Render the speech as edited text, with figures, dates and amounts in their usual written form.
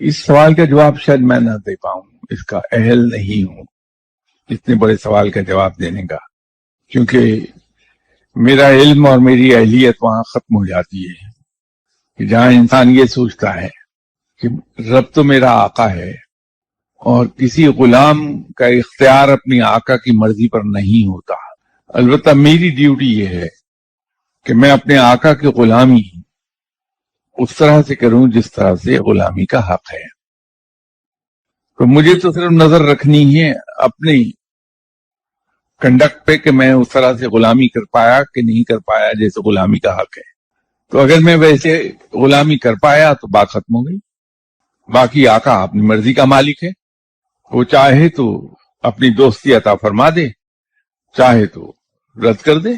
इस सवाल का जवाब शायद मैं ना दे पाऊं, इसका अहल नहीं हूं इतने बड़े सवाल का जवाब देने का, क्योंकि मेरा इल्म और मेरी अहलियत वहां खत्म हो जाती है कि जहां इंसान ये सोचता है कि रब तो मेरा आका है और किसी गुलाम का इख्तियार अपनी आका की मर्जी पर नहीं होता। अलबत्ता मेरी ड्यूटी ये है कि मैं अपने आका की गुलामी उस तरह से करूं जिस तरह से गुलामी का हक है। तो मुझे तो सिर्फ नजर रखनी है अपनी कंडक्ट पे कि मैं उस तरह से गुलामी कर पाया कि नहीं कर पाया जैसे गुलामी का हक है। तो अगर मैं वैसे गुलामी कर पाया तो बात खत्म हो गई। बाकी आका अपनी मर्जी का मालिक है, वो चाहे तो अपनी दोस्ती अता फरमा दे, चाहे तो रद्द कर दे।